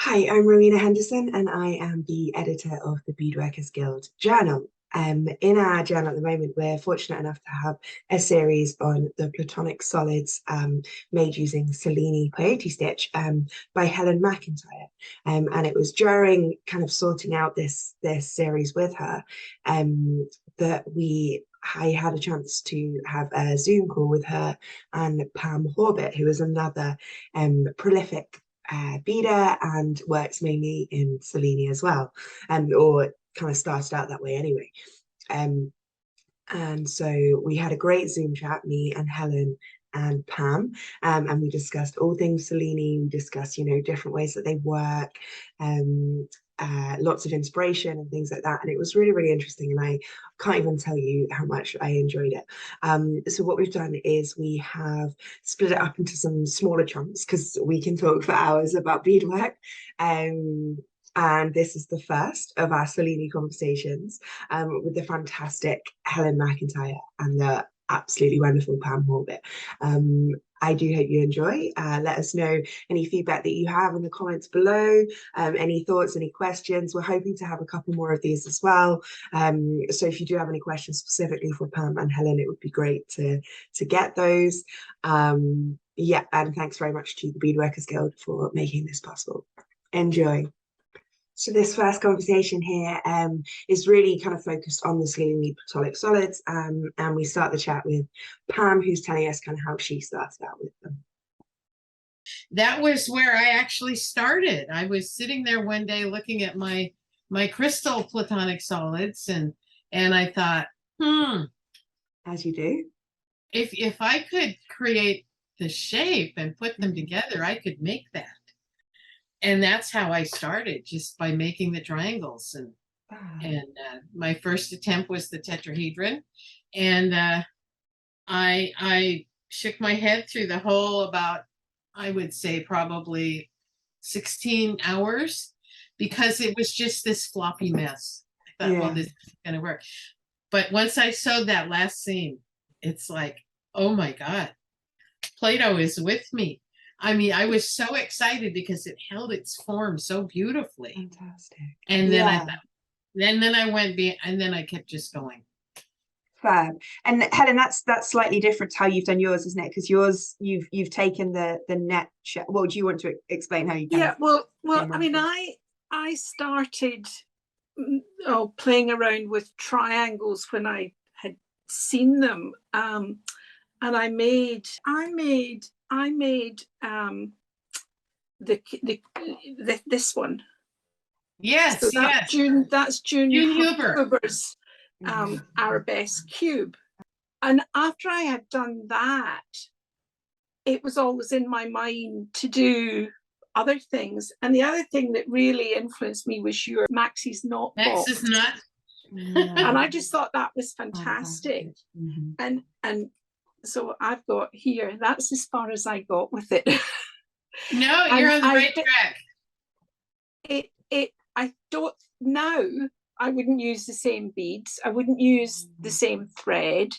Hi, I'm Rowena Henderson, and I am the editor of the Beadworkers Guild Journal. In our journal at the moment, we're fortunate enough to have a series on the platonic solids made using Cellini peyote stitch by Helen McIntyre. And it was during kind of sorting out this series with her that I had a chance to have a Zoom call with her and Pam Horbett, who is another prolific beader and works mainly in Cellini as well, or kind of started out that way anyway. And so we had a great Zoom chat, me and Helen and Pam, and we discussed all things Cellini. We discussed, different ways that they work, lots of inspiration and things like that. And it was really, really interesting. And I can't even tell you how much I enjoyed it. So what we've done is we have split it up into some smaller chunks because we can talk for hours about beadwork. And this is the first of our Cellini conversations with the fantastic Helen McIntyre and the absolutely wonderful Pam Horbett. I do hope you enjoy. Let us know any feedback that you have in the comments below, any thoughts, any questions. We're hoping to have a couple more of these as well. So if you do have any questions specifically for Pam and Helen, it would be great to get those. Yeah, and thanks very much to the Beadworkers Guild for making this possible. Enjoy. So this first conversation here is really kind of focused on the Cellini platonic solids, and we start the chat with Pam, who's telling us kind of how she started out with them. That was where I actually started. I was sitting there one day looking at my crystal platonic solids, and I thought, as you do, if I could create the shape and put them together, I could make that. And that's how I started, just by making the triangles. And my first attempt was the tetrahedron. And I shook my head through the whole about, I would say, probably 16 hours, because it was just this floppy mess. I thought, well, this is going to work. But once I sewed that last seam, it's like, oh my God, Play-Doh is with me. I mean, I was so excited because it held its form so beautifully. Fantastic. And then I thought, then I went, and then I kept just going. Fab. And Helen, that's slightly different to how you've done yours, isn't it? Because yours, you've taken the net. Well, do you want to explain how you? Well. I mean, I started playing around with triangles when I had seen them, and I made this one. Yes, so yes. That's June Huber's Arabesque cube. And after I had done that, it was always in my mind to do other things. And the other thing that really influenced me was your Maxie's Knot box. Maxie's Knot. And I just thought that was fantastic. And so I've got here, that's as far as I got with it. No, you're on the right track. I don't now, I wouldn't use the same beads. I wouldn't use the same thread,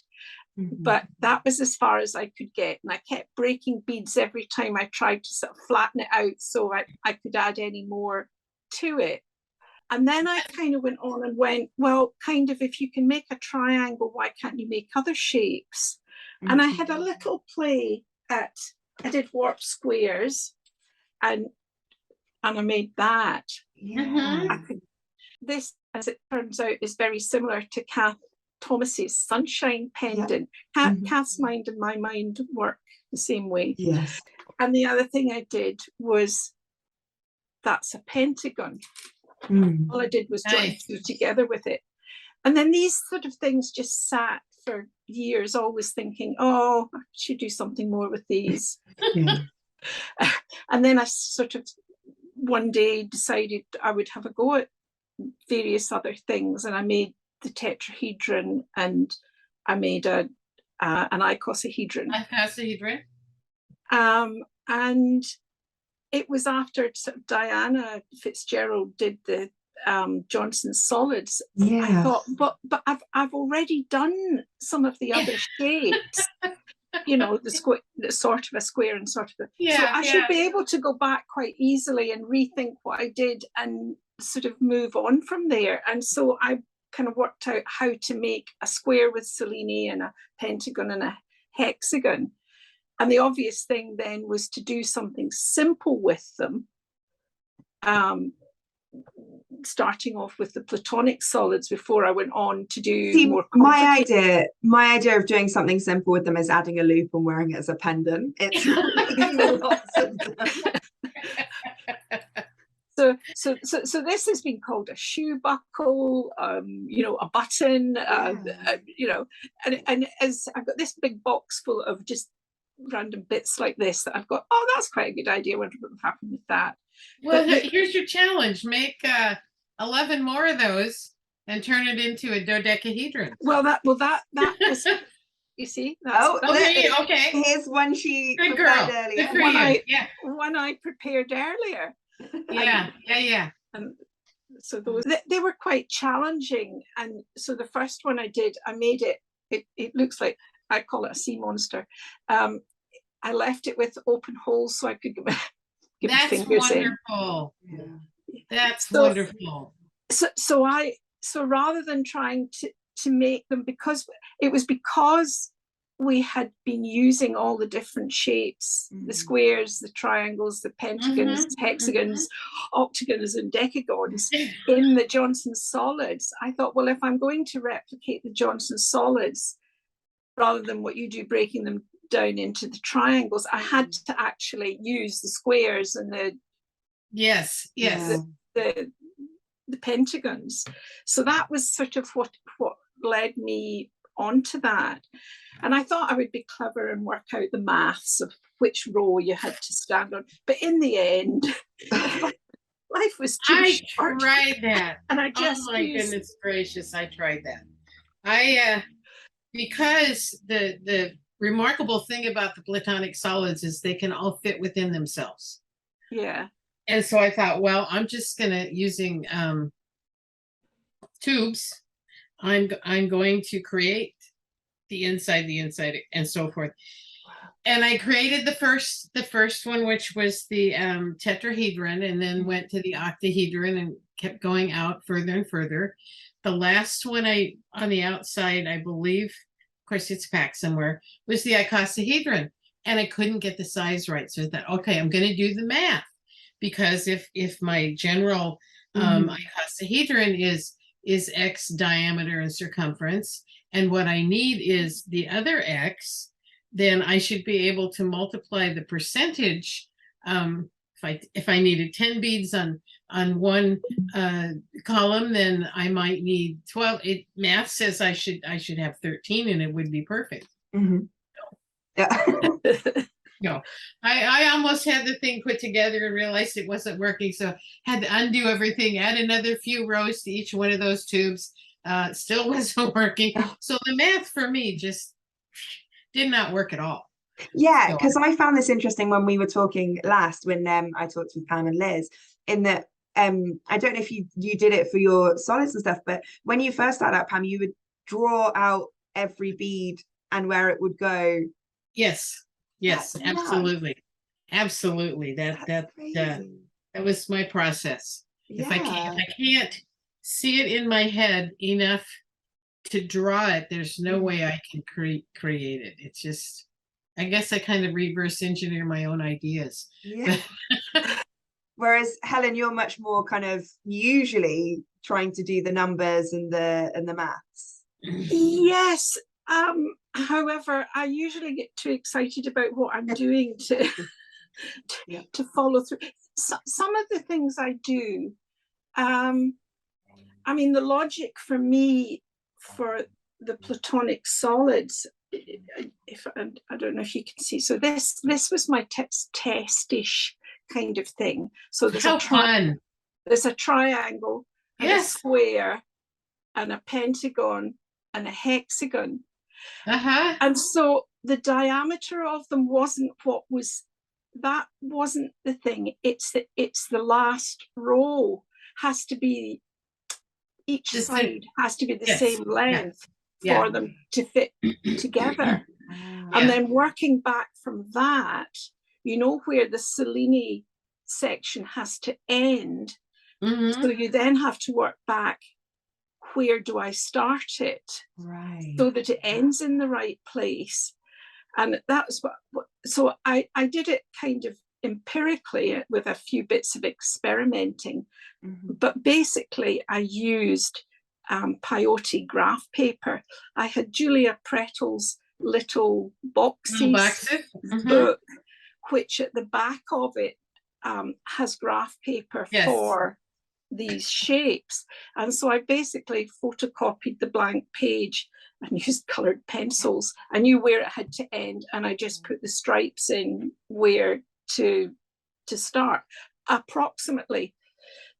but that was as far as I could get. And I kept breaking beads every time I tried to sort of flatten it out so I could add any more to it. And then I kind of went on and went, well, kind of, if you can make a triangle, why can't you make other shapes? And I had a little play I did warp squares, and I made that. This, as it turns out, is very similar to Kath Thomas's Sunshine Pendant. Kath's mind and my mind work the same way. Yes. And the other thing I did was, that's a pentagon. All I did was join two together with it. And then these sort of things just sat for years, always thinking, oh, I should do something more with these. And then I sort of one day decided I would have a go at various other things, and I made the tetrahedron, and I made an icosahedron. And it was after sort of Diana Fitzgerald did the Johnson solids. I thought, but I've already done some of the other shapes. you know, the sort of a square and sort of Yeah, so I yeah. should be able to go back quite easily and rethink what I did and sort of move on from there. And so I kind of worked out how to make a square with Cellini and a pentagon and a hexagon. And the obvious thing then was to do something simple with them, starting off with the platonic solids before I went on to do See, more my idea of doing something simple with them is adding a loop and wearing it as a pendant. It's making lots of them. So this has been called a shoe buckle, you know, a button, you know, and as I've got this big box full of just random bits like this that I've got, oh, that's quite a good idea. I wonder what would happen with that. Well, here's your challenge. Make 11 more of those and turn it into a dodecahedron. Well, that was, you see, that's okay. Here's one she Good prepared girl. earlier. Good for you. One I prepared earlier. Yeah. And so those they were quite challenging. And so the first one I did, I made it looks like, I call it a sea monster. I left it with open holes so I could give That's fingers wonderful. in. That's wonderful. So rather than trying to make them, because we had been using all the different shapes, the squares, the triangles, the pentagons, hexagons, octagons and decagons in the Johnson solids, I thought, well, if I'm going to replicate the Johnson solids, rather than what you do, breaking them down into the triangles, I had to actually use the squares and the the pentagons. So that was sort of what led me onto that. And I thought I would be clever and work out the maths of which row you had to stand on. But in the end, life was too short. I tried that. And I just goodness gracious, I tried that. Because the remarkable thing about the platonic solids is they can all fit within themselves. Yeah. And so I thought, well, I'm just using tubes. I'm going to create the inside, and so forth. And I created the first one, which was the tetrahedron, and then went to the octahedron and kept going out further and further. The last one on the outside, I believe, of course it's packed somewhere, was the icosahedron. And I couldn't get the size right. So I thought, okay, I'm going to do the math. Because if my general icosahedron is X diameter and circumference, and what I need is the other X, then I should be able to multiply the percentage. If I needed 10 beads on one column, then I might need 12. Math says I should have 13, and it would be perfect. No, I almost had the thing put together and realized it wasn't working, so had to undo everything, add another few rows to each one of those tubes. Still wasn't working. So the math for me just did not work at all. Yeah, because I found this interesting when we were talking last, when I talked with Pam and Liz, in that I don't know if you did it for your solids and stuff, but when you first started out, Pam, you would draw out every bead and where it would go. Yes, absolutely. Absolutely. That was my process. If I can't see it in my head enough to draw it, there's no way I can create it. It's just, I guess I kind of reverse engineer my own ideas. Yeah. Whereas Helen, you're much more kind of usually trying to do the numbers and the maths. Yes. However, I usually get too excited about what I'm doing to follow through. Some of the things I do, I mean, the logic for me for the platonic solids, if I don't know if you can see. So this was my testish kind of thing. So there's there's a triangle and a square and a pentagon and a hexagon. And so the diameter of them wasn't that wasn't the thing. It's the last row has to be, each side has to be the same length for them to fit together. And then working back from that, you know, where the Cellini section has to end. So you then have to work back, where do I start it? Right. So that it ends in the right place. And that's so I did it kind of empirically with a few bits of experimenting. But basically I used peyote graph paper. I had Julia Prettle's little boxes book, which at the back of it has graph paper for these shapes. And so I basically photocopied the blank page and used colored pencils. I knew where it had to end, and I just put the stripes in where to start approximately.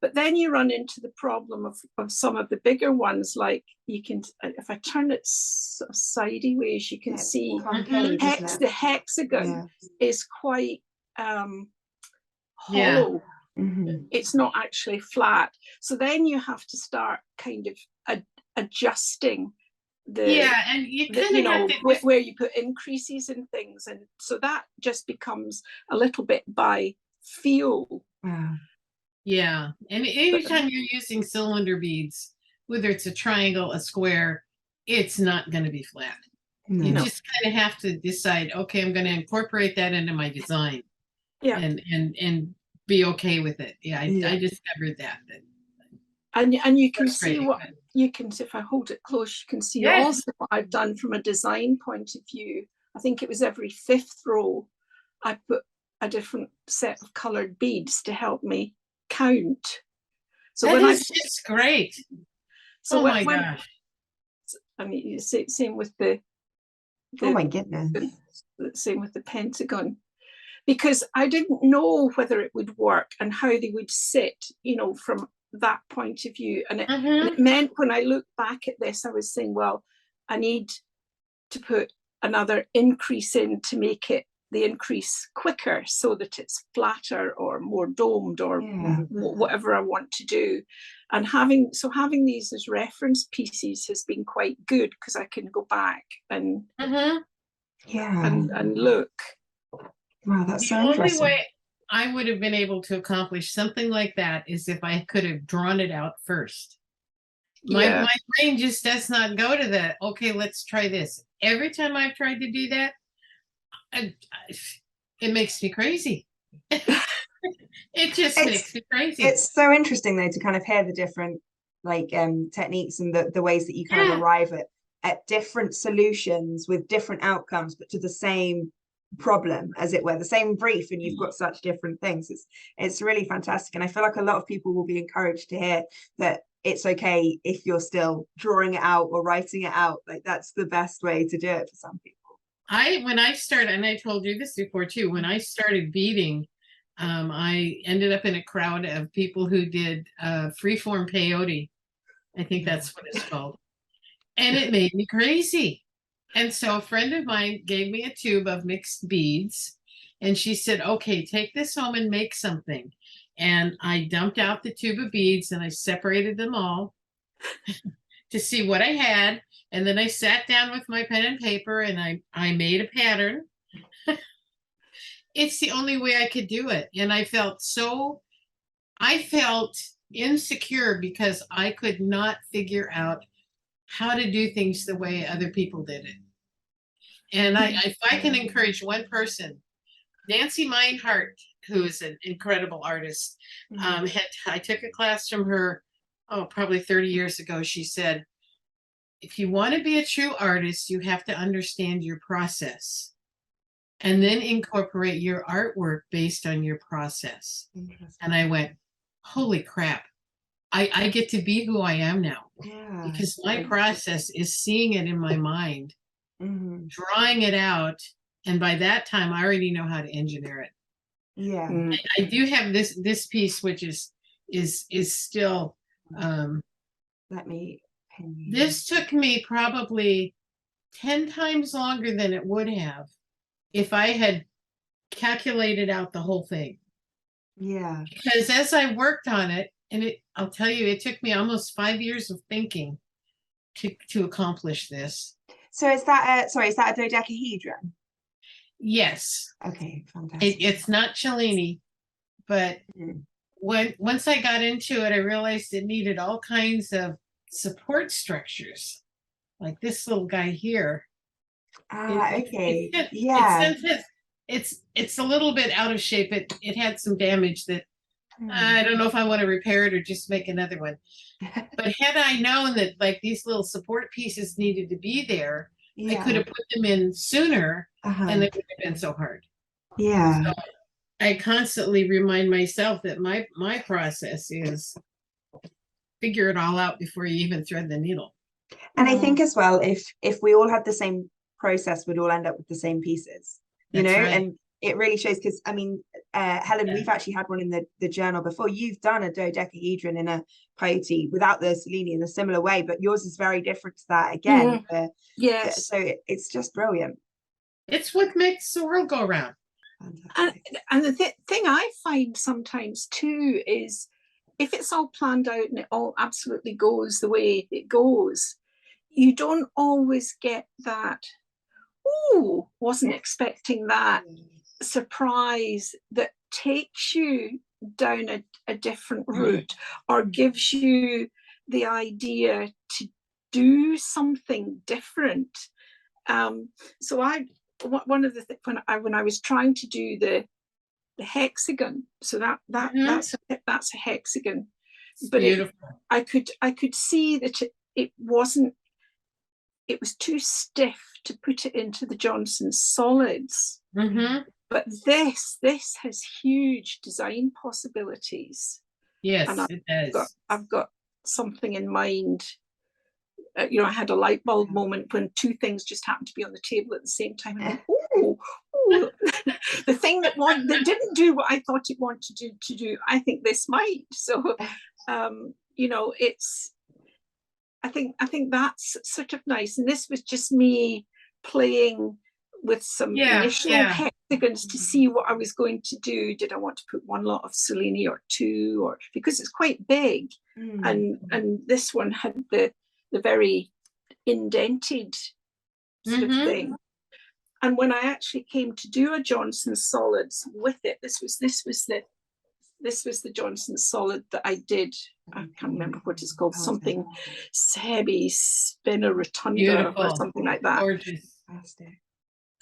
But then you run into the problem of some of the bigger ones, like you can, if I turn it sort of sideways, you can see the hexagon is quite hollow. It's not actually flat. So then you have to start kind of adjusting and you know, where you put increases in things. And so that just becomes a little bit by feel. Yeah, and anytime you're using cylinder beads, whether it's a triangle, a square, it's not going to be flat. You just kind of have to decide, okay, I'm going to incorporate that into my design, and be okay with it. I discovered that. And you can see what you can, if I hold it close, you can see also what I've done from a design point of view. I think it was every 5th row, I put a different set of colored beads to help me count. So that is just great. So oh my gosh. I mean, you see, same with the oh my goodness. Same with the pentagon. Because I didn't know whether it would work and how they would sit, you know, from that point of view. And it meant when I look back at this, I was saying, well, I need to put another increase in to make it the increase quicker so that it's flatter or more domed or whatever I want to do. And having these as reference pieces has been quite good, because I can go back and and look. Wow, that's so interesting. interesting. The only way I would have been able to accomplish something like that is if I could have drawn it out first. My brain just does not go to that. Okay, let's try this. Every time I've tried to do that, it makes me crazy. It just makes me crazy. It's so interesting though to kind of hear the different techniques and the ways that you kind of arrive at different solutions with different outcomes, but to the same problem, as it were, the same brief, and you've got such different things. It's really fantastic, and I feel like a lot of people will be encouraged to hear that it's okay if you're still drawing it out or writing it out. Like, that's the best way to do it for some people. When I started, and I told you this before too, when I started beading, I ended up in a crowd of people who did freeform peyote. I think that's what it's called. And it made me crazy. And so a friend of mine gave me a tube of mixed beads, and she said, okay, take this home and make something. And I dumped out the tube of beads and I separated them all to see what I had. And then I sat down with my pen and paper and I made a pattern. It's the only way I could do it. And I felt insecure because I could not figure out how to do things the way other people did it. And if I can encourage one person, Nancy Mineheart, who is an incredible artist, I took a class from her, probably 30 years ago. She said, if you want to be a true artist, you have to understand your process and then incorporate your artwork based on your process. And I went, holy crap, I get to be who I am now. Because my process is seeing it in my mind, drawing it out, and by that time I already know how to engineer it. I do have this piece, which is still this took me probably 10 times longer than it would have if I had calculated out the whole thing. Because as I worked on it, and I'll tell you, it took me almost 5 years of thinking to accomplish this. So is that sorry, is that a dodecahedron? Yes, Okay, fantastic. it's not Cellini, but Mhm. once I got into it, I realized it needed all kinds of support structures, like this little guy here. Ah, okay. It Yeah. since it's a little bit out of shape. It had some damage that I don't know if I want to repair it or just make another one. But had I known that like these little support pieces needed to be there, I could Yeah. have put them in sooner, and Uh-huh. it would have been so hard. Yeah. So I constantly remind myself that my process is figure it all out before you even thread the needle. And I think as well, if we all had the same process, we'd all end up with the same pieces, you know, That's right. and it really shows because I mean, Helen, Yeah. we've actually had one in the journal before. You've done a dodecahedron in a peyote without the Cellini in a similar way, but yours is very different to that again. Yes. So it's just brilliant. It's what makes the world go round. Fantastic. And the thing I find sometimes too is if it's all planned out and it all absolutely goes the way it goes, you don't always get that, oh, wasn't expecting that surprise that takes you down a different route or gives you the idea to do something different. So one of the when I was trying to do the hexagon, so that's a hexagon, It's but beautiful. I could see that it wasn't, it was too stiff to put it into the Johnson solids. But this has huge design possibilities. Yes, and it does. I've got something in mind. You know, I had a light bulb moment when two things just happened to be on the table at the same time. And I went, oh, the thing that didn't do what I thought it wanted to do, I think this might. So, you know, I think that's sort of nice. And this was just me playing with some initial hexagons to see what I was going to do. Did I want to put one lot of Cellini or two, or because it's quite big, and this one had the very indented sort of thing. And when I actually came to do a Johnson solids with it, this was the Johnson solid that I did. I can't remember what it's called, something Sebi Spinner Rotunda or something like that. Gorgeous.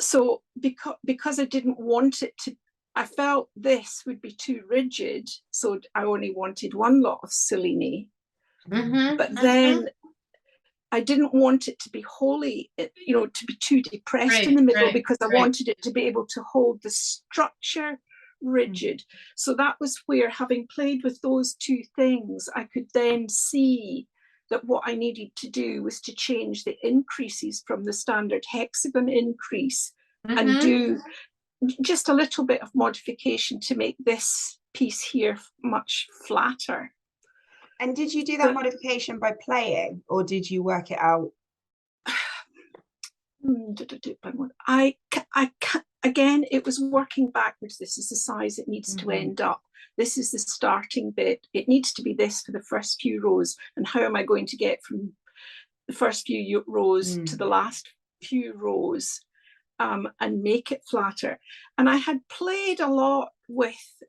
So because I didn't want it to, I felt this would be too rigid, so I only wanted one lot of Cellini. But then I didn't want it to be wholly, you know, to be too depressed in the middle, because I wanted it to be able to hold the structure rigid. So that was where, having played with those two things, I could then see that what I needed to do was to change the increases from the standard hexagon increase and do just a little bit of modification to make this piece here much flatter. And did you do that modification by playing, or did you work it out? Again, it was working backwards. This is the size it needs to end up. This is the starting bit. It needs to be this for the first few rows. And how am I going to get from the first few rows to the last few rows, and make it flatter? And I had played a lot with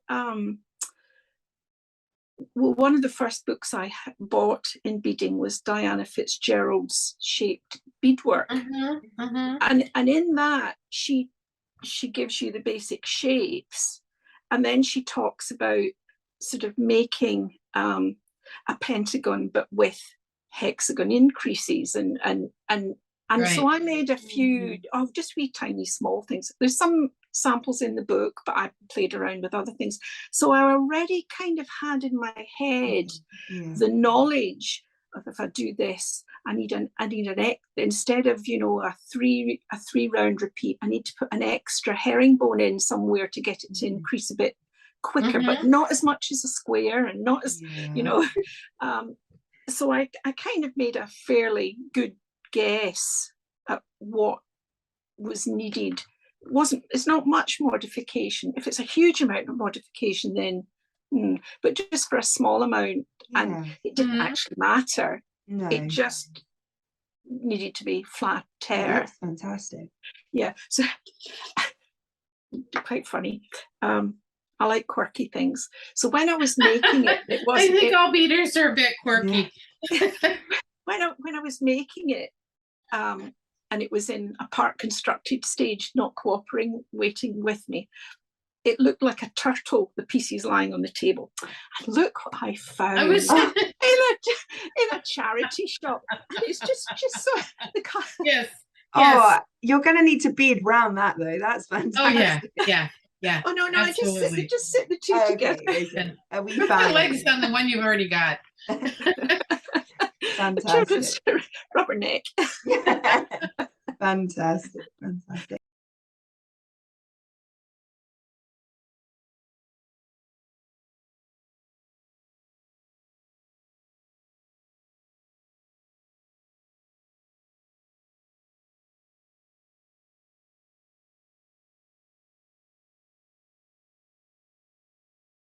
well, one of the first books I bought in beading was Diana Fitzgerald's shaped beadwork. And in that, she gives you the basic shapes, and then she talks about sort of making a pentagon but with hexagon increases, and so I made a few of just wee tiny small things. There's some samples in the book, but I played around with other things. So I already kind of had in my head the knowledge of, if I do this, I need an instead of, you know, a three round repeat, I need to put an extra herringbone in somewhere to get it to increase a bit quicker, but not as much as a square, and not as you know. So I kind of made a fairly good guess at what was needed. It's not much modification. If it's a huge amount of modification, then but just for a small amount, and it didn't actually matter. It just needed to be flatter. That's fantastic. Yeah, so quite funny. I like quirky things. So when I was making it, it was. I think all beaters are a bit quirky. Yeah. when I was making it, and it was in a part constructed stage, not cooperating, waiting with me. It looked like a turtle, the pieces lying on the table. And look what I found I was in a charity shop. And it's just so the color. yes. Oh, you're going to need to bead round that though. That's fantastic. Oh yeah. Oh no, I just sit the two together. Okay. We Put found the legs on the one you've already got. Fantastic. Children's rubber neck. Fantastic.